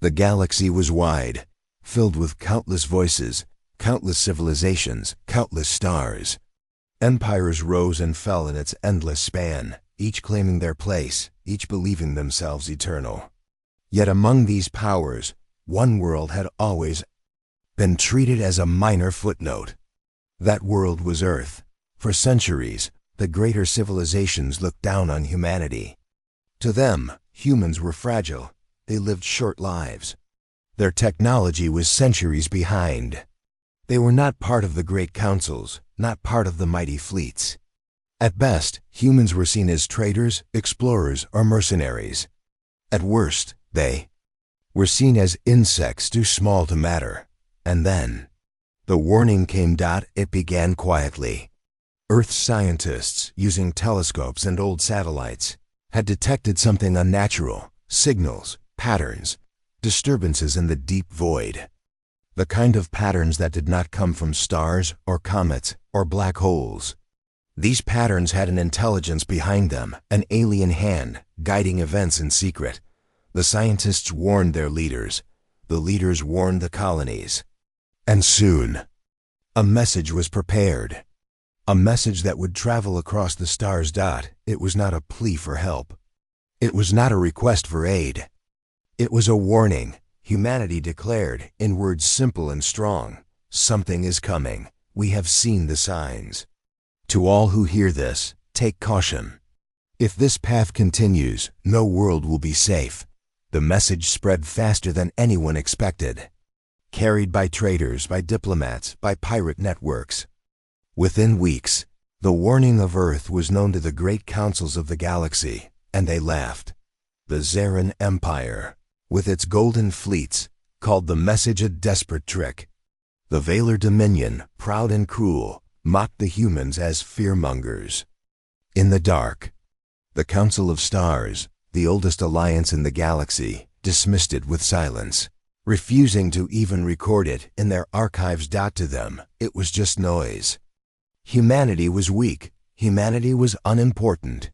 The galaxy was wide, filled with countless voices, countless civilizations, countless stars. Empires rose and fell in its endless span, each claiming their place, each believing themselves eternal. Yet among these powers, one world had always been treated as a minor footnote. That world was Earth. For centuries, the greater civilizations looked down on humanity. To them, humans were fragile. They lived short lives. Their technology was centuries behind. They were not part of the great councils, not part of the mighty fleets. At best, humans were seen as traders, explorers, or mercenaries. At worst, they were seen as insects too small to matter. And then, the warning came. It began quietly. Earth's scientists, using telescopes and old satellites, had detected something unnatural: signals, patterns, disturbances in the deep void. The kind of patterns that did not come from stars or comets or black holes. These patterns had an intelligence behind them, an alien hand, guiding events in secret. The scientists warned their leaders. The leaders warned the colonies. And soon, a message was prepared. A message that would travel across the stars. It was not a plea for help. It was not a request for aid. It was a warning. Humanity declared, in words simple and strong, "Something is coming. We have seen the signs." To all who hear this, take caution. If this path continues, no world will be safe. The message spread faster than anyone expected. Carried by traders, by diplomats, by pirate networks. Within weeks, the warning of Earth was known to the great councils of the galaxy, and they laughed. The Zarin Empire, with its golden fleets, called the message a desperate trick. The Valar Dominion, proud and cruel, mocked the humans as fearmongers. In the dark, the Council of Stars, the oldest alliance in the galaxy, dismissed it with silence, refusing to even record it in their archives. To them, it was just noise. Humanity was weak. Humanity was unimportant.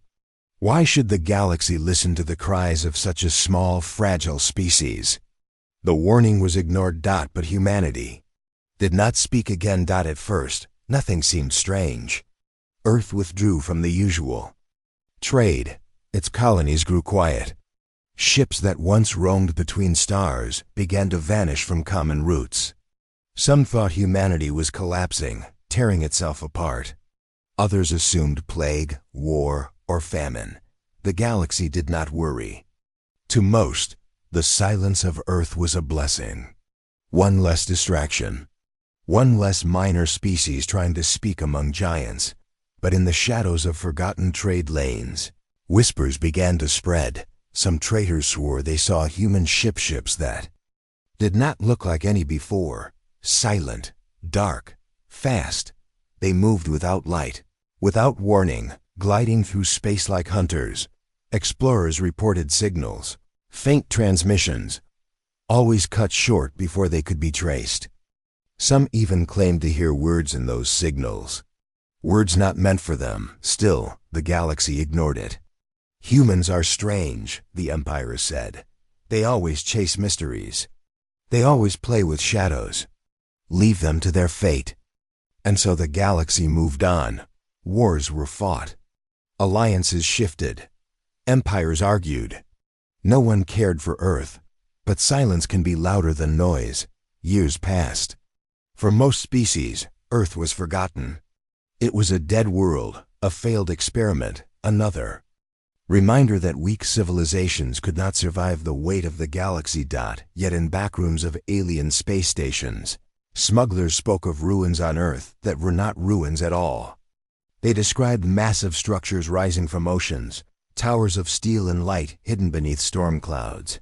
Why should the galaxy listen to the cries of such a small, fragile species? The warning was ignored. But humanity did not speak again. At first, nothing seemed strange. Earth withdrew from the usual. Trade, its colonies grew quiet. Ships that once roamed between stars began to vanish from common routes. Some thought humanity was collapsing, tearing itself apart. Others assumed plague, war, or famine. The galaxy did not worry. To most, the silence of Earth was a blessing. One less distraction. One less minor species trying to speak among giants. But in the shadows of forgotten trade lanes, whispers began to spread. Some traders swore they saw human ships that did not look like any before. Silent, dark, fast. They moved without light, without warning, gliding through space like hunters. Explorers reported signals, faint transmissions, always cut short before they could be traced. Some even claimed to hear words in those signals. Words not meant for them. Still, the galaxy ignored it. Humans are strange, the Empire said. They always chase mysteries. They always play with shadows. Leave them to their fate. And so the galaxy moved on. Wars were fought. Alliances shifted. Empires argued. No one cared for Earth. But silence can be louder than noise. Years passed. For most species, Earth was forgotten. It was a dead world, a failed experiment, another reminder that weak civilizations could not survive the weight of the galaxy. Yet in backrooms of alien space stations, smugglers spoke of ruins on Earth that were not ruins at all. They described massive structures rising from oceans, towers of steel and light hidden beneath storm clouds.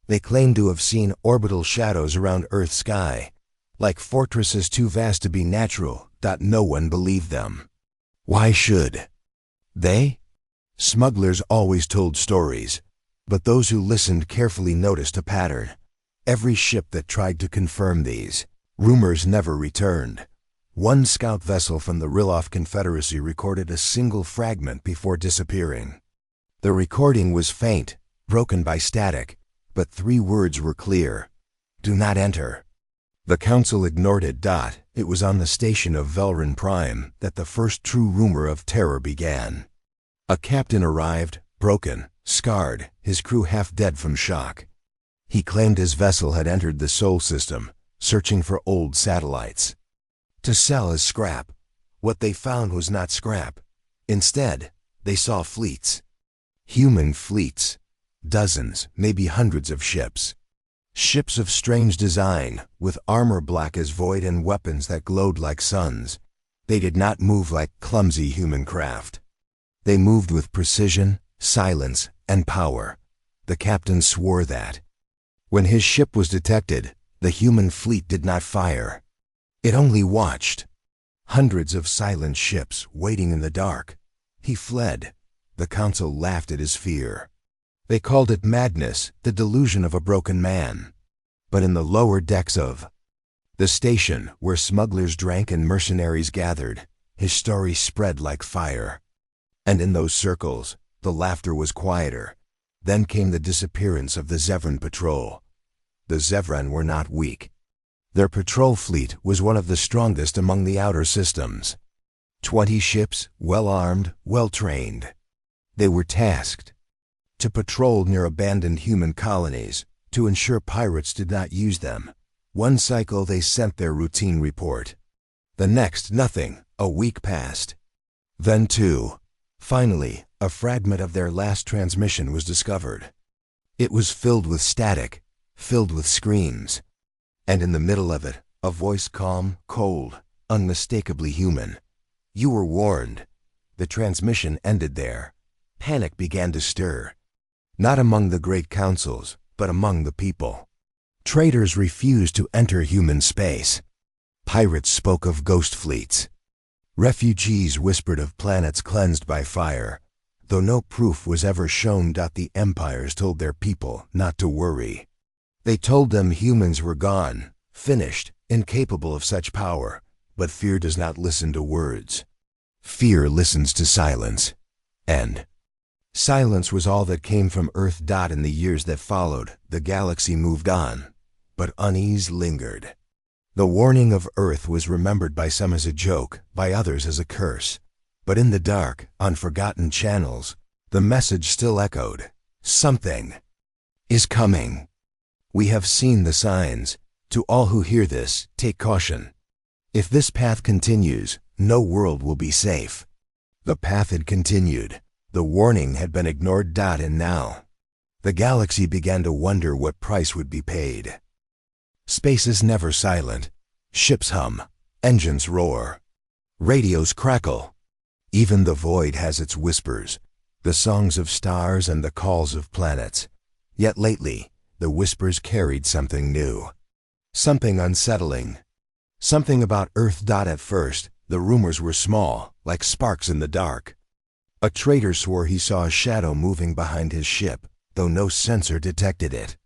They claimed to have seen orbital shadows around Earth's sky, like fortresses too vast to be natural. No one believed them. Why should they? Smugglers always told stories, but those who listened carefully noticed a pattern. Every ship that tried to confirm these rumors never returned. One scout vessel from the Riloff Confederacy recorded a single fragment before disappearing. The recording was faint, broken by static, But 3 words were clear. Do not enter. The council ignored it. It was on the station of Velrin Prime that the first true rumor of terror began. A captain arrived, broken, scarred, his crew half dead from shock. He claimed his vessel had entered the Sol system, searching for old satellites to sell as scrap. What they found was not scrap. Instead, they saw fleets. Human fleets. Dozens, maybe hundreds of ships. Ships of strange design, with armor black as void and weapons that glowed like suns. They did not move like clumsy human craft. They moved with precision, silence, and power. The captain swore that. When his ship was detected, the human fleet did not fire. It only watched. Hundreds of silent ships waiting in the dark. He fled. The council laughed at his fear. They called it madness, the delusion of a broken man. But in the lower decks of the station, where smugglers drank and mercenaries gathered, his story spread like fire. And in those circles, the laughter was quieter. Then came the disappearance of the Zevran patrol. The Zevran were not weak. Their patrol fleet was one of the strongest among the outer systems. 20 ships, well-armed, well-trained. They were tasked to patrol near abandoned human colonies, to ensure pirates did not use them. One cycle they sent their routine report. The next, nothing. A week passed. Then 2. Finally, a fragment of their last transmission was discovered. It was filled with static, filled with screams. And in the middle of it, a voice calm, cold, unmistakably human. You were warned. The transmission ended there. Panic began to stir. Not among the great councils, but among the people. Traders refused to enter human space. Pirates spoke of ghost fleets. Refugees whispered of planets cleansed by fire. Though no proof was ever shown, the empires told their people not to worry. They told them humans were gone, finished, incapable of such power. But fear does not listen to words. Fear listens to silence. And silence was all that came from Earth. In the years that followed, the galaxy moved on, but unease lingered. The warning of Earth was remembered by some as a joke, by others as a curse. But in the dark, on forgotten channels, the message still echoed. Something is coming. We have seen the signs. To all who hear this, take caution. If this path continues, no world will be safe. The path had continued. The warning had been ignored. And now, the galaxy began to wonder what price would be paid. Space is never silent. Ships hum, engines roar, radios crackle. Even the void has its whispers, the songs of stars and the calls of planets. Yet lately, the whispers carried something new, something unsettling, something about Earth. At first, the rumors were small, like sparks in the dark. A trader swore he saw a shadow moving behind his ship, though no sensor detected it.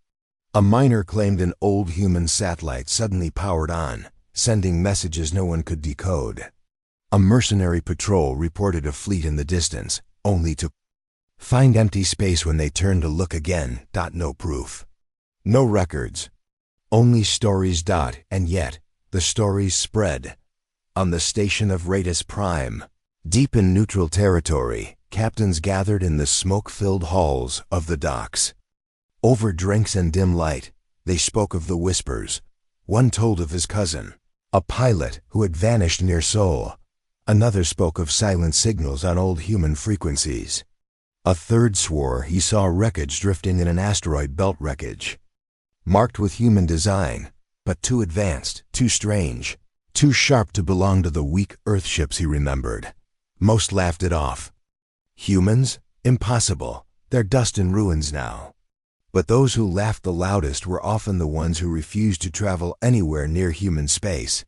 A miner claimed an old human satellite suddenly powered on, sending messages no one could decode. A mercenary patrol reported a fleet in the distance, only to find empty space when they turned to look again. No proof. No records. Only stories. And yet, the stories spread. On the station of Ratus Prime, deep in neutral territory, captains gathered in the smoke-filled halls of the docks. Over drinks and dim light, they spoke of the whispers. One told of his cousin, a pilot who had vanished near Sol. Another spoke of silent signals on old human frequencies. A third swore he saw wreckage drifting in an asteroid belt wreckage, marked with human design, but too advanced, too strange, too sharp to belong to the weak Earthships he remembered. Most laughed it off. Humans? Impossible. They're dust and ruins now. But those who laughed the loudest were often the ones who refused to travel anywhere near human space.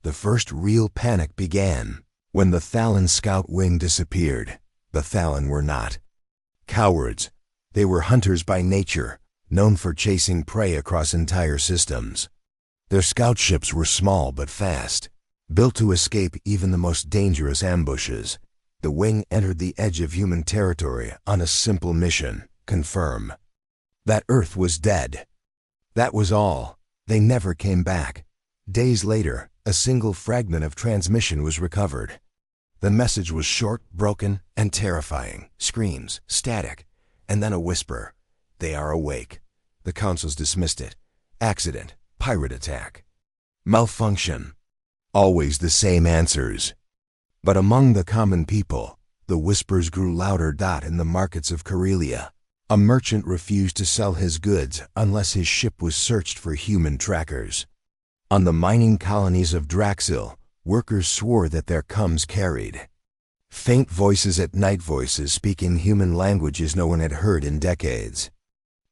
The first real panic began when the Thalon scout wing disappeared. The Thalon were not cowards. They were hunters by nature, known for chasing prey across entire systems. Their scout ships were small but fast, built to escape even the most dangerous ambushes. The wing entered the edge of human territory on a simple mission: confirm. That Earth was dead. That was all. They never came back. Days later, a single fragment of transmission was recovered. The message was short, broken, and terrifying. Screams, static, and then a whisper. They are awake. The councils dismissed it. Accident, pirate attack, malfunction. Always the same answers. But among the common people, the whispers grew louder. In the markets of Karelia, a merchant refused to sell his goods unless his ship was searched for human trackers. On the mining colonies of Draxil, workers swore that their coms carried faint voices at night, voices speaking human languages no one had heard in decades.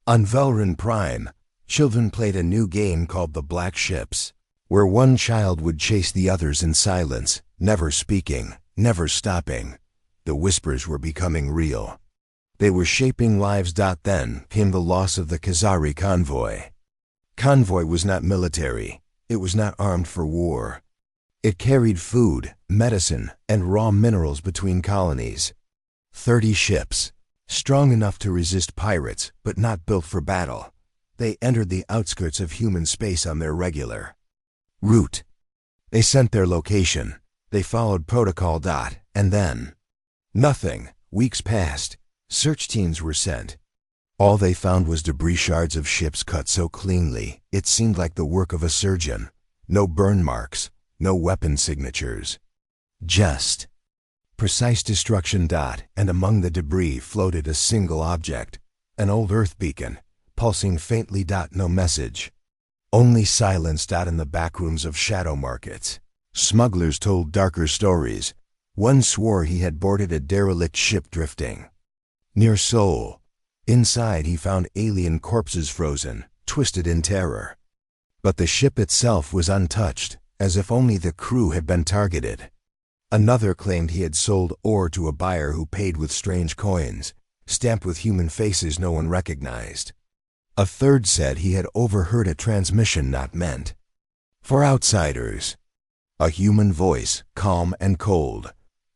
On Velrin Prime, children played a new game called the Black Ships, where one child would chase the others in silence, never speaking, never stopping. The whispers were becoming real. They were shaping lives. Then came the loss of the Khazari convoy. Convoy was not military. It was not armed for war. It carried food, medicine, and raw minerals between colonies. 30 ships, strong enough to resist pirates, but not built for battle. They entered the outskirts of human space on their regular route. They sent their location. They followed protocol. And then nothing. Weeks passed. Search teams were sent. All they found was debris, shards of ships cut so cleanly it seemed like the work of a surgeon. No burn marks, no weapon signatures. Just precise destruction. And among the debris floated a single object, an old Earth beacon, pulsing faintly. No message. Only silence. In the backrooms of shadow markets, smugglers told darker stories. One swore he had boarded a derelict ship drifting near Seoul. Inside he found alien corpses frozen, twisted in terror. But the ship itself was untouched, as if only the crew had been targeted. Another claimed he had sold ore to a buyer who paid with strange coins, stamped with human faces no one recognized. A third said he had overheard a transmission not meant for outsiders. A human voice, calm and cold.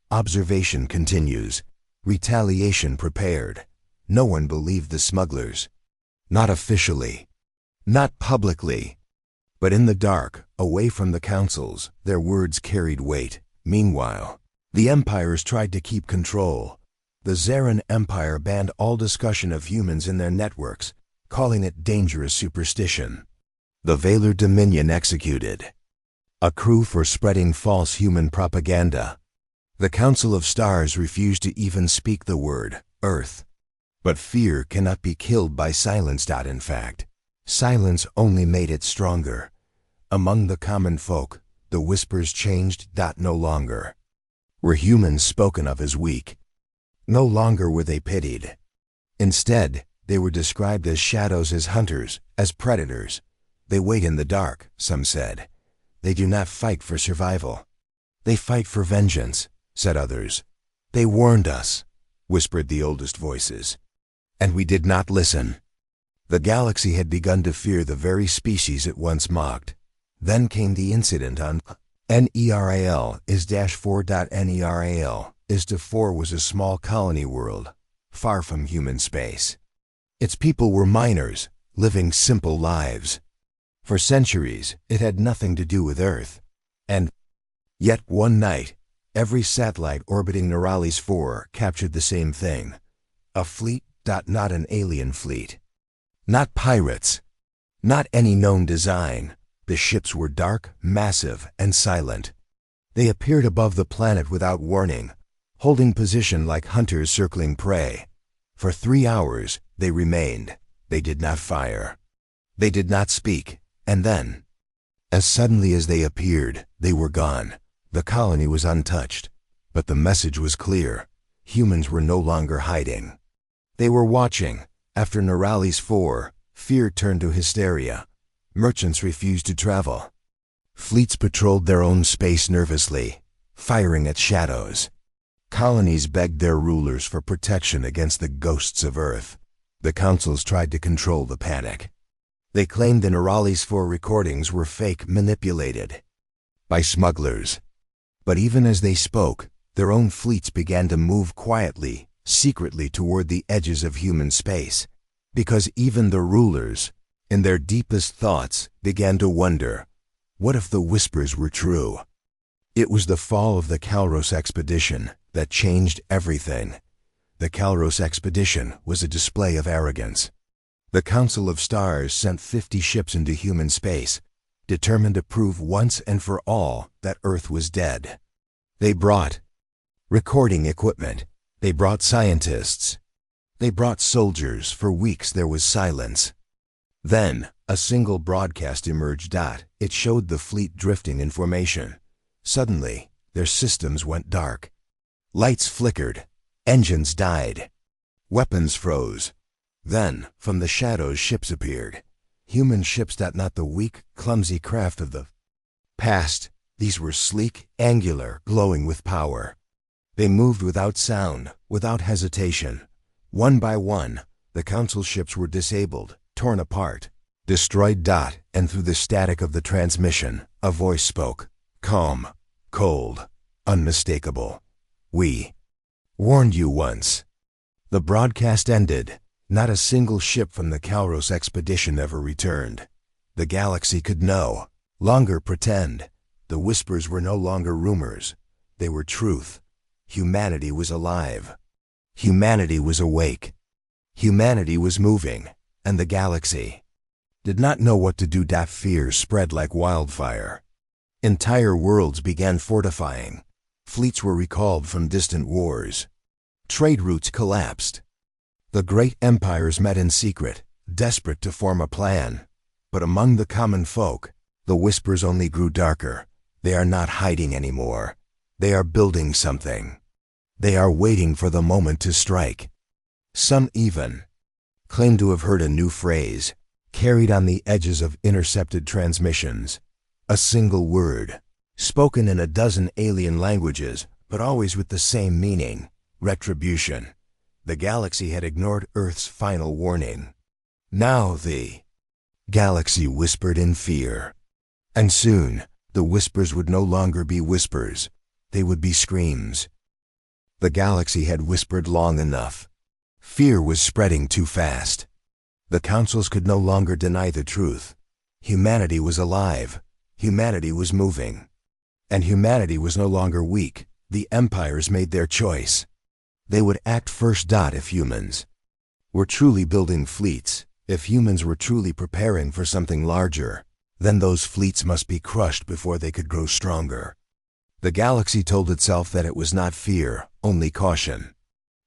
Observation continues. Retaliation prepared. No one believed the smugglers. Not officially. Not publicly. But in the dark, away from the councils, their words carried weight. Meanwhile, the empires tried to keep control. The Zarin Empire banned all discussion of humans in their networks, calling it dangerous superstition. The Valar Dominion executed a crew for spreading false human propaganda. The Council of Stars refused to even speak the word Earth. But fear cannot be killed by silence. In fact, silence only made it stronger. Among the common folk, the whispers changed. No longer were humans spoken of as weak. No longer were they pitied. Instead, they were described as shadows, as hunters, as predators. They wait in the dark, some said. They do not fight for survival. They fight for vengeance, said others. They warned us, whispered the oldest voices. And we did not listen. The galaxy had begun to fear the very species it once mocked. Then came the incident on Neral is-4. Neral is-4 was a small colony world, far from human space. Its people were miners, living simple lives. For centuries, it had nothing to do with Earth. And yet one night, every satellite orbiting Neuralis 4 captured the same thing. A fleet. Not an alien fleet. Not pirates. Not any known design. The ships were dark, massive, and silent. They appeared above the planet without warning, holding position like hunters circling prey. For 3 hours, they remained. They did not fire. They did not speak. And then, as suddenly as they appeared, they were gone. The colony was untouched. But the message was clear. Humans were no longer hiding. They were watching. After Neuralis 4, fear turned to hysteria. Merchants refused to travel. Fleets patrolled their own space nervously, firing at shadows. Colonies begged their rulers for protection against the ghosts of Earth. The councils tried to control the panic. They claimed the Neuralis 4 recordings were fake, manipulated by smugglers. But even as they spoke, their own fleets began to move quietly, secretly toward the edges of human space. Because even the rulers, in their deepest thoughts, began to wonder, what if the whispers were true? It was the fall of the Calros expedition that changed everything. The Calros expedition was a display of arrogance. The Council of Stars sent 50 ships into human space, determined to prove once and for all that Earth was dead. They brought recording equipment. They brought scientists. They brought soldiers. For weeks there was silence. Then, a single broadcast emerged. It showed the fleet drifting in formation. Suddenly, their systems went dark. Lights flickered. Engines died. Weapons froze. Then, from the shadows, ships appeared. Human ships, not the weak, clumsy craft of the past. These were sleek, angular, glowing with power. They moved without sound, without hesitation. One by one, the Council ships were disabled, torn apart, destroyed. And through the static of the transmission, a voice spoke, calm, cold, unmistakable. We warned you once. The broadcast ended. Not a single ship from the Calros expedition ever returned. The galaxy could no longer pretend. The whispers were no longer rumors. They were truth. Humanity was alive. Humanity was awake. Humanity was moving, and the galaxy did not know what to do. Fear spread like wildfire. Entire worlds began fortifying. Fleets were recalled from distant wars. Trade routes collapsed. The great empires met in secret, desperate to form a plan. But among the common folk, the whispers only grew darker. They are not hiding anymore. They are building something. They are waiting for the moment to strike. Some even claim to have heard a new phrase, carried on the edges of intercepted transmissions. A single word, spoken in a dozen alien languages, but always with the same meaning: retribution. The galaxy had ignored Earth's final warning. Now the galaxy whispered in fear. And soon, the whispers would no longer be whispers. They would be screams. The galaxy had whispered long enough. Fear was spreading too fast. The councils could no longer deny the truth. Humanity was alive. Humanity was moving. And humanity was no longer weak. The empires made their choice. They would act first. If humans were truly building fleets, if humans were truly preparing for something larger, then those fleets must be crushed before they could grow stronger. The galaxy told itself that it was not fear, only caution.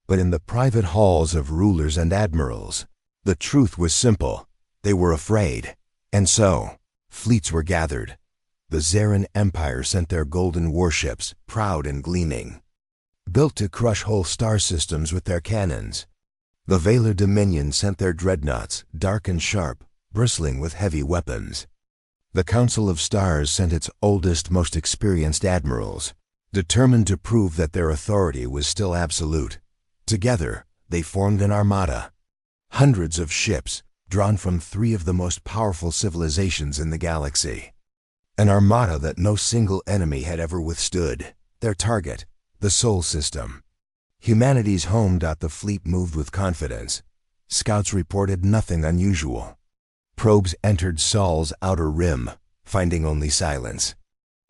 But in the private halls of rulers and admirals, the truth was simple. They were afraid. And so, fleets were gathered. The Zarin Empire sent their golden warships, proud and gleaming, built to crush whole star systems with their cannons. The Valar Dominion sent their dreadnoughts, dark and sharp, bristling with heavy weapons. The Council of Stars sent its oldest, most experienced admirals, determined to prove that their authority was still absolute. Together, they formed an armada. Hundreds of ships, drawn from 3 of the most powerful civilizations in the galaxy. An armada that no single enemy had ever withstood. Their target, the Sol System. Humanity's home. The fleet moved with confidence. Scouts reported nothing unusual. Probes entered Sol's outer rim, finding only silence.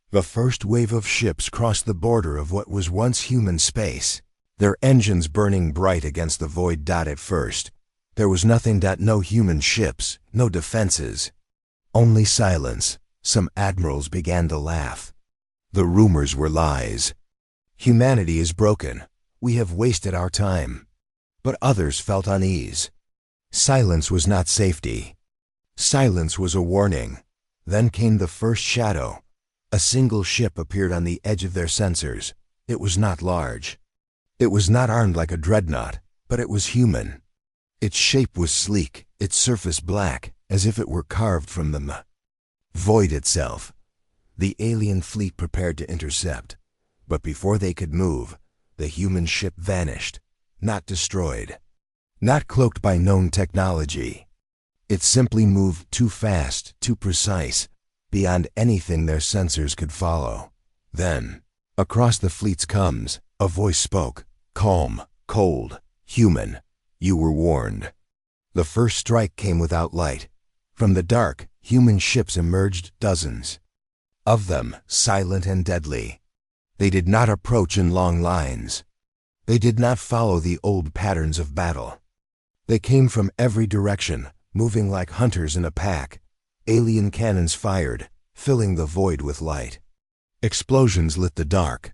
The first wave of ships crossed the border of what was once human space, their engines burning bright against the void. At first, there was nothing. No human ships, no defenses. Only silence. Some admirals began to laugh. The rumors were lies. Humanity is broken. We have wasted our time. But others felt unease. Silence was not safety. Silence was a warning. Then came the first shadow. A single ship appeared on the edge of their sensors. It was not large. It was not armed like a dreadnought, but it was human. Its shape was sleek, its surface black, as if it were carved from the void itself. The alien fleet prepared to intercept. But before they could move, the human ship vanished, not destroyed, not cloaked by known technology. It simply moved too fast, too precise, beyond anything their sensors could follow. Then, across the fleet's comms, a voice spoke, calm, cold, human. You were warned. The first strike came without light. From the dark, human ships emerged, dozens of them, silent and deadly. They did not approach in long lines. They did not follow the old patterns of battle. They came from every direction, moving like hunters in a pack. Alien cannons fired, filling the void with light. Explosions lit the dark.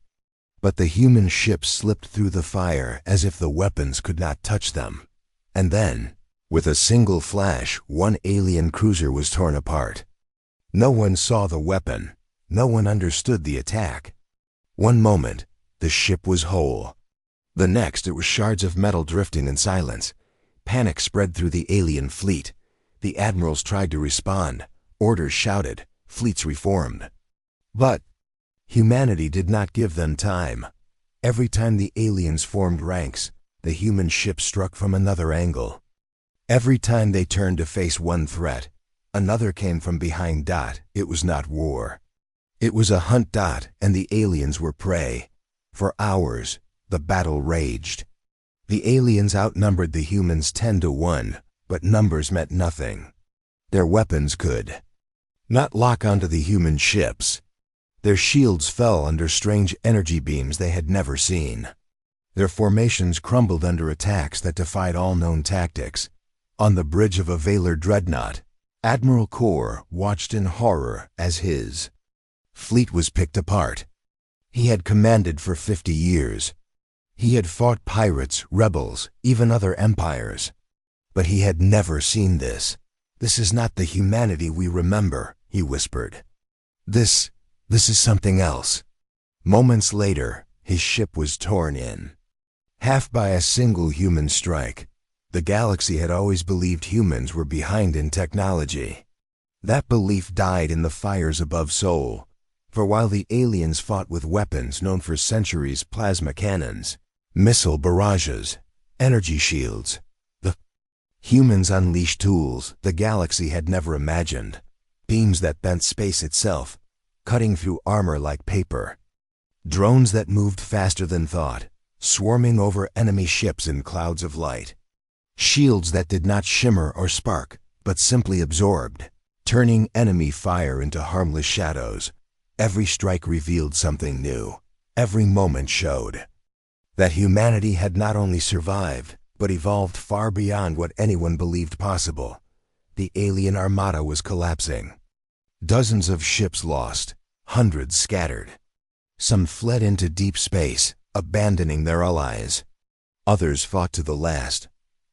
But the human ships slipped through the fire as if the weapons could not touch them. And then, with a single flash, one alien cruiser was torn apart. No one saw the weapon. No one understood the attack. One moment, the ship was whole. The next, it was shards of metal drifting in silence. Panic spread through the alien fleet. The admirals tried to respond. Orders shouted. Fleets reformed. But humanity did not give them time. Every time the aliens formed ranks, the human ship struck from another angle. Every time they turned to face one threat, another came from behind. It was not war. It was a hunt. And the aliens were prey. For hours, the battle raged. The aliens outnumbered the humans 10-1, but numbers meant nothing. Their weapons could not lock onto the human ships. Their shields fell under strange energy beams they had never seen. Their formations crumbled under attacks that defied all known tactics. On the bridge of a Valar dreadnought, Admiral Kor watched in horror as his fleet was picked apart. He had commanded for 50 years. He had fought pirates, rebels, even other empires. But he had never seen this. "This is not the humanity we remember," he whispered. This is something else." Moments later, his ship was torn in half by a single human strike. The galaxy had always believed humans were behind in technology. That belief died in the fires above Sol. For while the aliens fought with weapons known for centuries, plasma cannons, missile barrages, energy shields, the humans unleashed tools the galaxy had never imagined. Beams that bent space itself, cutting through armor like paper. Drones that moved faster than thought, swarming over enemy ships in clouds of light. Shields that did not shimmer or spark, but simply absorbed, turning enemy fire into harmless shadows. Every strike revealed something new. Every moment showed that humanity had not only survived, but evolved far beyond what anyone believed possible. The alien armada was collapsing. Dozens of ships lost, hundreds scattered. Some fled into deep space, abandoning their allies. Others fought to the last,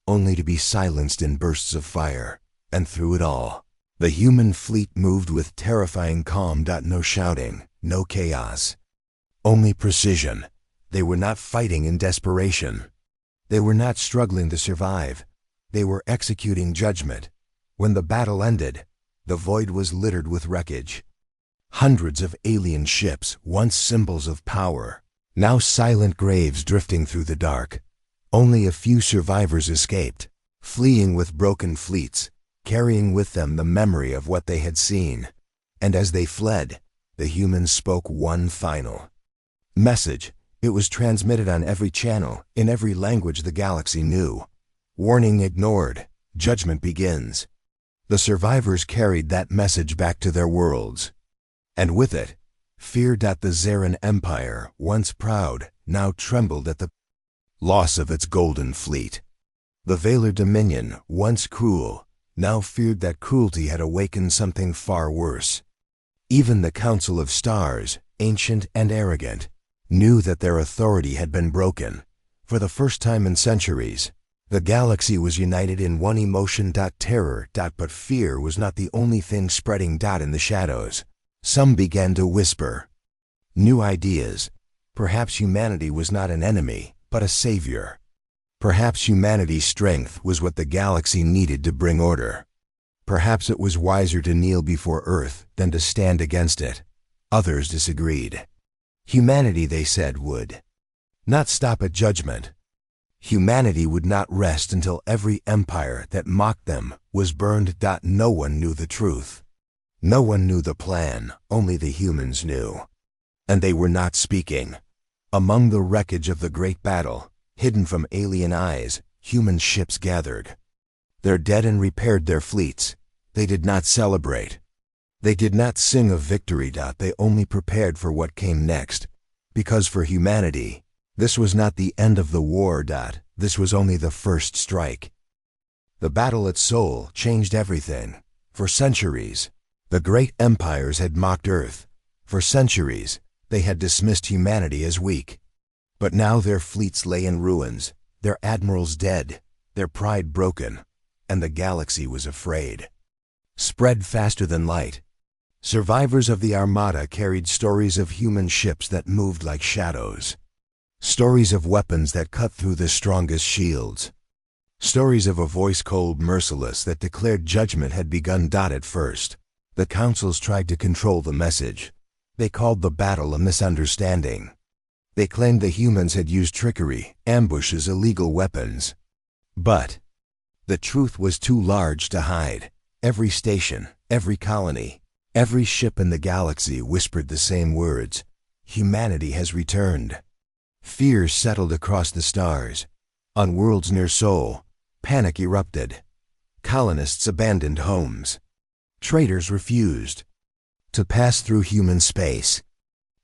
only to be silenced in bursts of fire. And through it all, the human fleet moved with terrifying calm. No shouting, no chaos. Only precision. They were not fighting in desperation. They were not struggling to survive. They were executing judgment. When the battle ended, the void was littered with wreckage. Hundreds of alien ships, once symbols of power, now silent graves drifting through the dark. Only a few survivors escaped, fleeing with broken fleets, carrying with them the memory of what they had seen. And as they fled, the humans spoke one final message. It was transmitted on every channel, in every language the galaxy knew. Warning ignored. Judgment begins. The survivors carried that message back to their worlds. And with it, fear. The Zarin Empire, once proud, now trembled at the loss of its golden fleet. The Valar Dominion, once cruel, now feared that cruelty had awakened something far worse. Even the Council of Stars, ancient and arrogant, knew that their authority had been broken. For the first time in centuries, the galaxy was united in one emotion. Terror. But fear was not the only thing spreading. In the shadows, some began to whisper new ideas. Perhaps humanity was not an enemy, but a savior. Perhaps humanity's strength was what the galaxy needed to bring order. Perhaps it was wiser to kneel before Earth than to stand against it. Others disagreed. Humanity, they said, would not stop at judgment. Humanity would not rest until every empire that mocked them was burned. No one knew the truth. No one knew the plan, only the humans knew. And they were not speaking. Among the wreckage of the great battle, hidden from alien eyes, human ships gathered. Their dead and repaired their fleets. They did not celebrate. They did not sing of victory. They only prepared for what came next. Because for humanity, this was not the end of the war. This was only the first strike. The battle at Seoul changed everything. For centuries, the great empires had mocked Earth. For centuries, they had dismissed humanity as weak. But now their fleets lay in ruins, their admirals dead, their pride broken, and the galaxy was afraid. Spread faster than light, survivors of the Armada carried stories of human ships that moved like shadows. Stories of weapons that cut through the strongest shields. Stories of a voice cold, merciless, that declared judgment had begun. At first, the councils tried to control the message. They called the battle a misunderstanding. They claimed the humans had used trickery, ambushes, illegal weapons. But the truth was too large to hide. Every station, every colony, every ship in the galaxy whispered the same words. Humanity has returned. Fear settled across the stars. On worlds near Seoul, panic erupted. Colonists abandoned homes. Traders refused to pass through human space.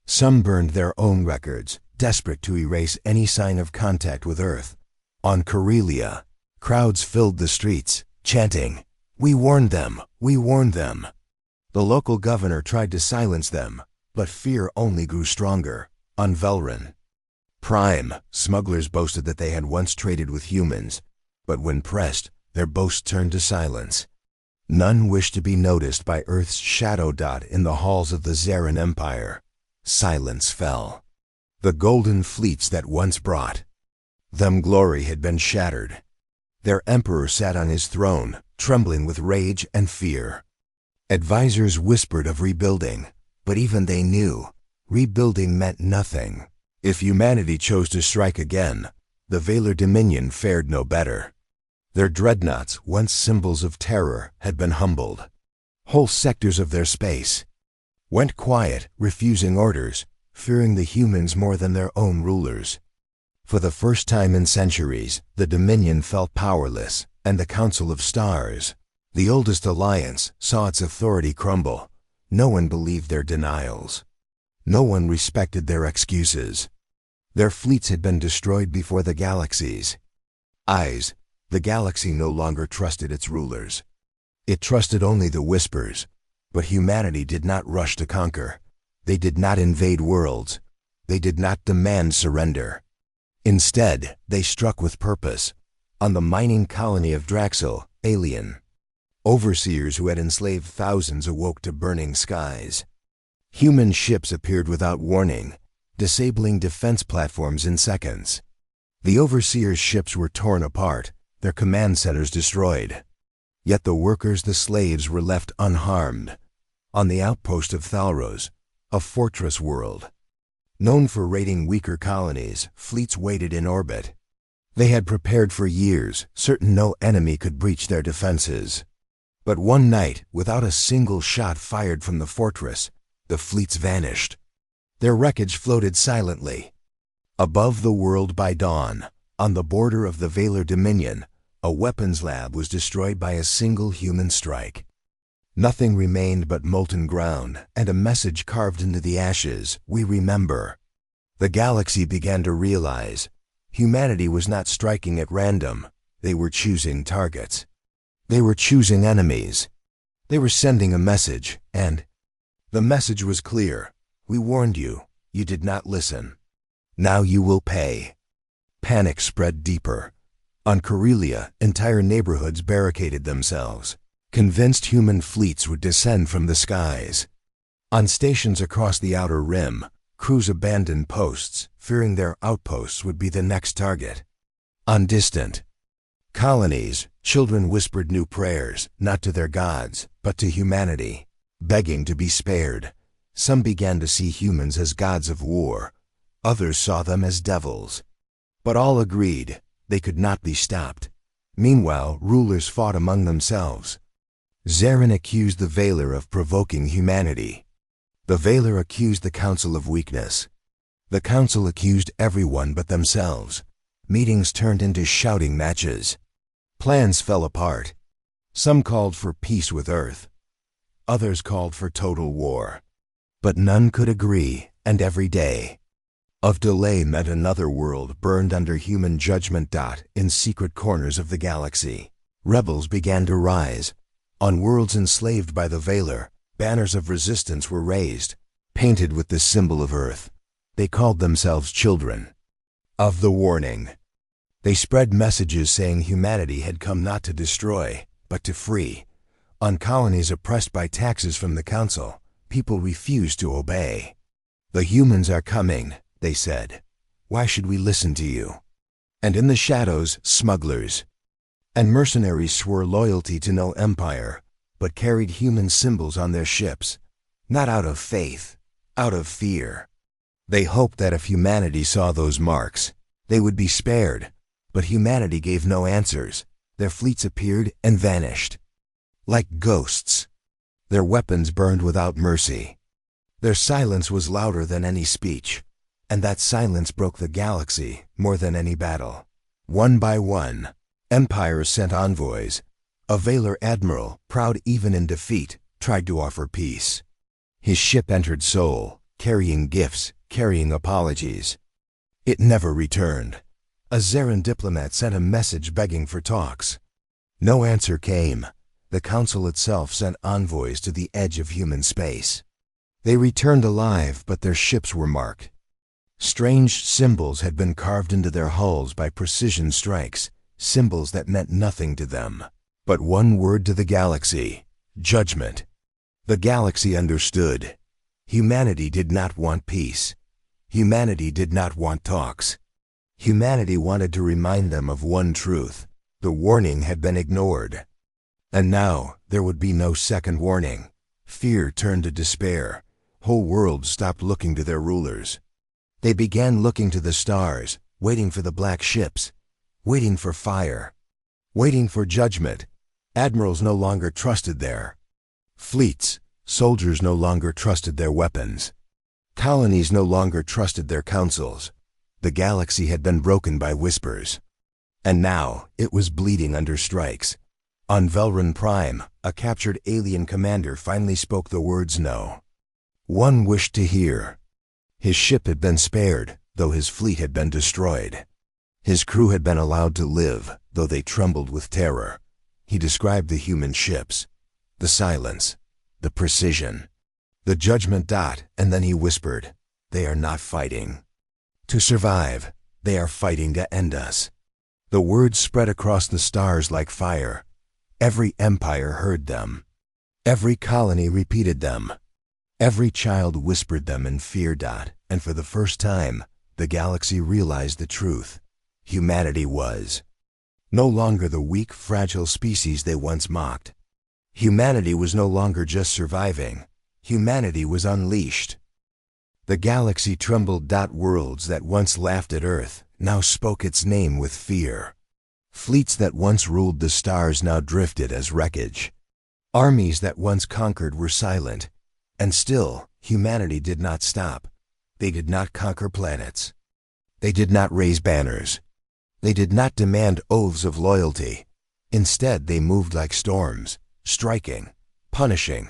Some burned their own records, desperate to erase any sign of contact with Earth. On Corellia, crowds filled the streets, chanting, "We warned them! We warned them!" The local governor tried to silence them, but fear only grew stronger. On Velran Prime, smugglers boasted that they had once traded with humans, but when pressed, their boasts turned to silence. None wished to be noticed by Earth's shadow. In the halls of the Zarin Empire, silence fell. The golden fleets that once brought them glory had been shattered. Their emperor sat on his throne, trembling with rage and fear. Advisors whispered of rebuilding, but even they knew rebuilding meant nothing. If humanity chose to strike again, the Valar Dominion fared no better. Their dreadnoughts, once symbols of terror, had been humbled. Whole sectors of their space went quiet, refusing orders, fearing the humans more than their own rulers. For the first time in centuries, the Dominion felt powerless, and the Council of Stars, the oldest alliance, saw its authority crumble. No one believed their denials. No one respected their excuses. Their fleets had been destroyed before the galaxy's eyes. The galaxy no longer trusted its rulers. It trusted only the whispers. But humanity did not rush to conquer. They did not invade worlds. They did not demand surrender. Instead, they struck with purpose. On the mining colony of Draxel, Alien, overseers who had enslaved thousands awoke to burning skies. Human ships appeared without warning, disabling defense platforms in seconds. The overseers' ships were torn apart, their command centers destroyed. Yet the workers, the slaves, were left unharmed. On the outpost of Thalros, a fortress world, known for raiding weaker colonies, fleets waited in orbit. They had prepared for years, certain no enemy could breach their defenses. But one night, without a single shot fired from the fortress, the fleets vanished. Their wreckage floated silently. Above the world by dawn, on the border of the Valar Dominion, a weapons lab was destroyed by a single human strike. Nothing remained but molten ground and a message carved into the ashes: "We remember." The galaxy began to realize humanity was not striking at random. They were choosing targets. They were choosing enemies. They were sending a message, and the message was clear. We warned you. You did not listen. Now you will pay. Panic spread deeper. On Corellia, entire neighborhoods barricaded themselves, convinced human fleets would descend from the skies. On stations across the Outer Rim, crews abandoned posts, fearing their outposts would be the next target. On distant colonies, children whispered new prayers, not to their gods, but to humanity, begging to be spared. Some began to see humans as gods of war. Others saw them as devils. But all agreed they could not be stopped. Meanwhile, rulers fought among themselves. Zarin accused the Valar of provoking humanity. The Valar accused the Council of weakness. The Council accused everyone but themselves. Meetings turned into shouting matches. Plans fell apart. Some called for peace with Earth. Others called for total war. But none could agree, and every day of delay meant another world burned under human judgment. In secret corners of the galaxy, rebels began to rise. On worlds enslaved by the Veiler, banners of resistance were raised, painted with the symbol of Earth. They called themselves Children of the Warning. They spread messages saying humanity had come not to destroy, but to free. On colonies oppressed by taxes from the Council, people refused to obey. "The humans are coming," they said. "Why should we listen to you?" And in the shadows, smugglers and mercenaries swore loyalty to no empire, but carried human symbols on their ships, not out of faith, out of fear. They hoped that if humanity saw those marks, they would be spared, but humanity gave no answers. Their fleets appeared and vanished, like ghosts. Their weapons burned without mercy. Their silence was louder than any speech, and that silence broke the galaxy more than any battle. One by one, empires sent envoys. A Veiler admiral, proud even in defeat, tried to offer peace. His ship entered Sol, carrying gifts, carrying apologies. It never returned. A Zaran diplomat sent a message begging for talks. No answer came. The Council itself sent envoys to the edge of human space. They returned alive, but their ships were marked. Strange symbols had been carved into their hulls by precision strikes, symbols that meant nothing to them. But one word to the galaxy: judgment. The galaxy understood. Humanity did not want peace. Humanity did not want talks. Humanity wanted to remind them of one truth: the warning had been ignored. And now there would be no second warning. Fear turned to despair. Whole worlds stopped looking to their rulers. They began looking to the stars, waiting for the black ships, waiting for fire, waiting for judgment. Admirals no longer trusted their fleets. Soldiers no longer trusted their weapons. Colonies no longer trusted their councils. The galaxy had been broken by whispers. And now it was bleeding under strikes. On Velran Prime, a captured alien commander finally spoke the words no one wished to hear. His ship had been spared, though his fleet had been destroyed. His crew had been allowed to live, though they trembled with terror. He described the human ships, the silence, the precision, the judgment. And then he whispered, "They are not fighting to survive. They are fighting to end us." The words spread across the stars like fire. Every empire heard them. Every colony repeated them. Every child whispered them in fear. And for the first time, the galaxy realized the truth. Humanity was no longer the weak, fragile species they once mocked. Humanity was no longer just surviving. Humanity was unleashed. The galaxy trembled. Worlds that once laughed at Earth now spoke its name with fear. Fleets that once ruled the stars now drifted as wreckage. Armies that once conquered were silent. And still, humanity did not stop. They did not conquer planets. They did not raise banners. They did not demand oaths of loyalty. Instead, they moved like storms, striking, punishing,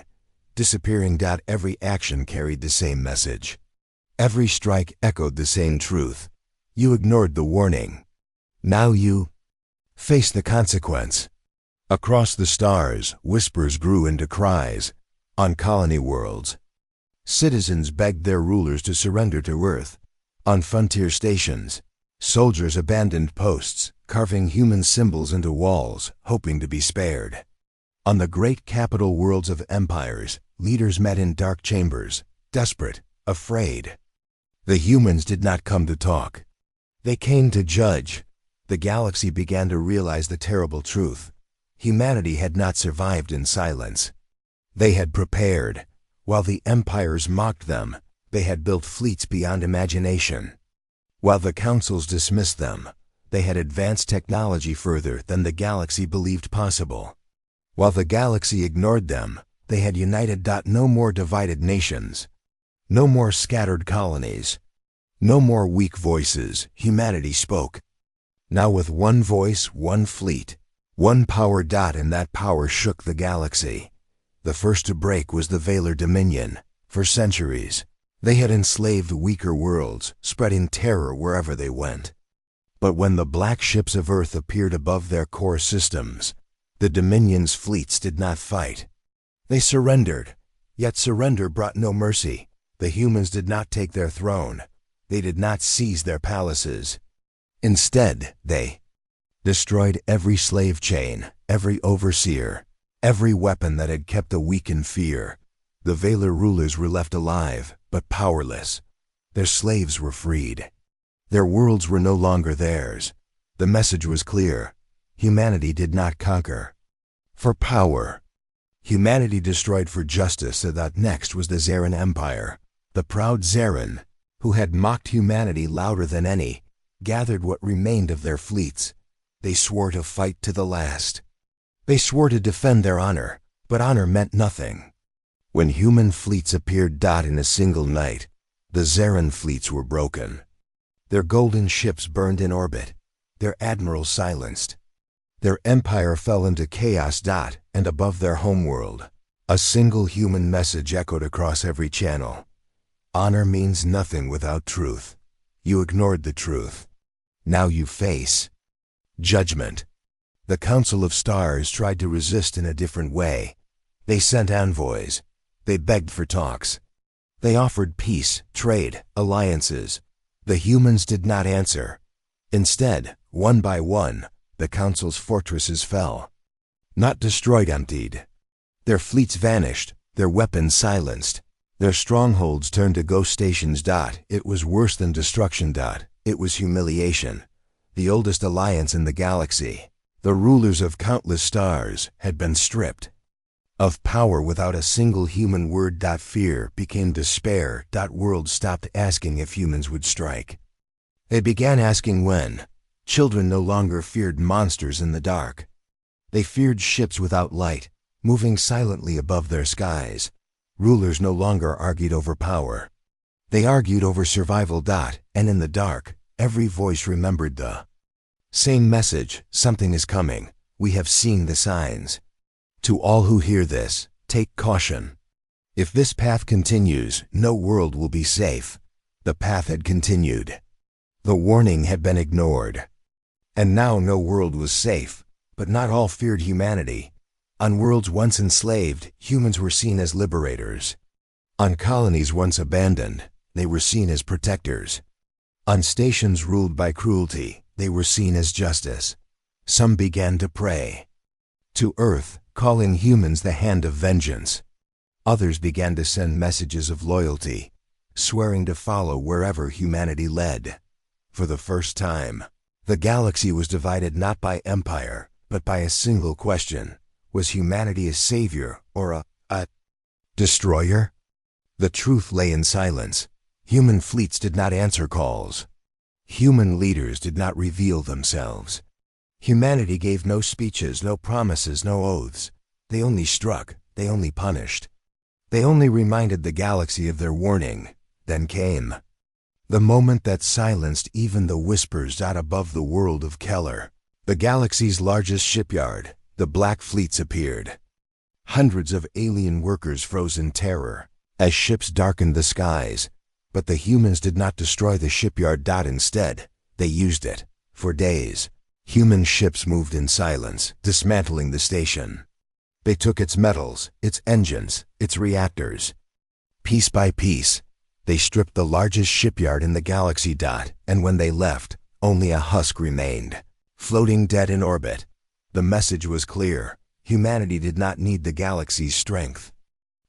disappearing. Every action carried the same message. Every strike echoed the same truth. You ignored the warning. Now you face the consequence. Across the stars, whispers grew into cries. On colony worlds, citizens begged their rulers to surrender to Earth. On frontier stations, soldiers abandoned posts, carving human symbols into walls, hoping to be spared. On the great capital worlds of empires, leaders met in dark chambers, desperate, afraid. The humans did not come to talk. They came to judge. The galaxy began to realize the terrible truth. Humanity had not survived in silence. They had prepared. While the empires mocked them, they had built fleets beyond imagination. While the councils dismissed them, they had advanced technology further than the galaxy believed possible. While the galaxy ignored them, they had united. No more divided nations. No more scattered colonies. No more weak voices. Humanity spoke. Now with one voice, one fleet, One power dot, and that power shook the galaxy. The first to break was the Valar Dominion. For centuries, they had enslaved weaker worlds, spreading terror wherever they went. But when the black ships of Earth appeared above their core systems, the Dominion's fleets did not fight. They surrendered, yet surrender brought no mercy. The humans did not take their throne. They did not seize their palaces. Instead, they destroyed every slave chain, every overseer, every weapon that had kept the weak in fear. The Valar rulers were left alive, but powerless. Their slaves were freed. Their worlds were no longer theirs. The message was clear. Humanity did not conquer for power. Humanity destroyed for justice, so that next was the Zarin Empire. The proud Zarin, who had mocked humanity louder than any, gathered what remained of their fleets. They swore to fight to the last. They swore to defend their honor, but honor meant nothing. When human fleets appeared in a single night, the Zarin fleets were broken. Their golden ships burned in orbit, their admirals silenced. Their empire fell into chaos. And above their homeworld, a single human message echoed across every channel. Honor means nothing without truth. You ignored the truth. Now you face judgment. The Council of Stars tried to resist in a different way. They sent envoys. They begged for talks. They offered peace, trade, alliances. The humans did not answer. Instead, one by one, the Council's fortresses fell. Not destroyed, emptied. Their fleets vanished, their weapons silenced. Their strongholds turned to ghost stations. It was worse than destruction. It was humiliation. The oldest alliance in the galaxy, the rulers of countless stars, had been stripped of power without a single human word. Fear became despair. Worlds stopped asking if humans would strike. They began asking when. Children no longer feared monsters in the dark. They feared ships without light, moving silently above their skies. Rulers no longer argued over power. They argued over survival. And in the dark, every voice remembered the same message: something is coming. We have seen the signs. To all who hear this, take caution. If this path continues, no world will be safe. The path had continued. The warning had been ignored. And now no world was safe, but not all feared humanity. On worlds once enslaved, humans were seen as liberators. On colonies once abandoned, they were seen as protectors. On stations ruled by cruelty, they were seen as justice. Some began to pray to Earth, calling humans the hand of vengeance. Others began to send messages of loyalty, swearing to follow wherever humanity led. For the first time, the galaxy was divided not by empire, but by a single question: was humanity a savior or a destroyer? The truth lay in silence. Human fleets did not answer calls. Human leaders did not reveal themselves. Humanity gave no speeches, no promises, no oaths. They only struck, they only punished. They only reminded the galaxy of their warning. Then came the moment that silenced even the whispers out above the world of Keller. The galaxy's largest shipyard, the Black Fleets, appeared. Hundreds of alien workers froze in terror as ships darkened the skies. But the humans did not destroy the shipyard. Instead, they used it. For days, human ships moved in silence, dismantling the station. They took its metals, its engines, its reactors. Piece by piece, they stripped the largest shipyard in the galaxy. And when they left, only a husk remained, floating dead in orbit. The message was clear. Humanity did not need the galaxy's strength.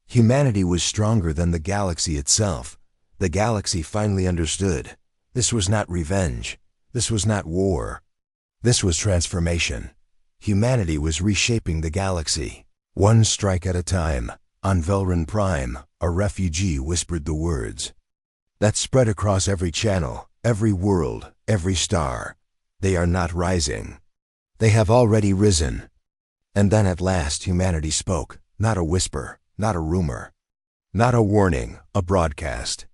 Humanity was stronger than the galaxy itself. The galaxy finally understood. This was not revenge. This was not war. This was transformation. Humanity was reshaping the galaxy, one strike at a time. On Velrun Prime, a refugee whispered the words that spread across every channel, every world, every star. They are not rising. They have already risen. And then at last humanity spoke, not a whisper, not a rumor, not a warning, a broadcast.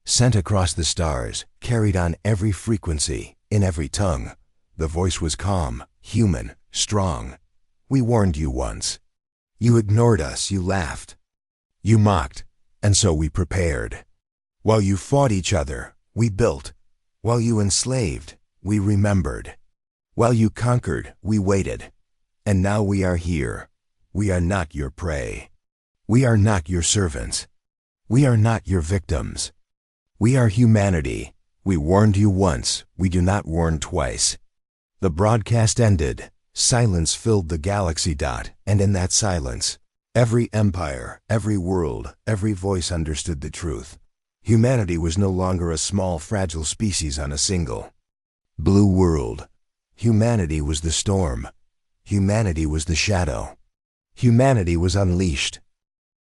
Sent across the stars, carried on every frequency, in every tongue. The voice was calm, human, strong. We warned you once. You ignored us, you laughed. You mocked, and so we prepared. While you fought each other, we built. While you enslaved, we remembered. While you conquered, we waited. And now we are here. We are not your prey. We are not your servants. We are not your victims. We are humanity. We warned you once, we do not warn twice. The broadcast ended. Silence filled the galaxy. And in that silence, every empire, every world, every voice understood the truth. Humanity was no longer a small, fragile species on a single blue world. Humanity was the storm. Humanity was the shadow. Humanity was unleashed,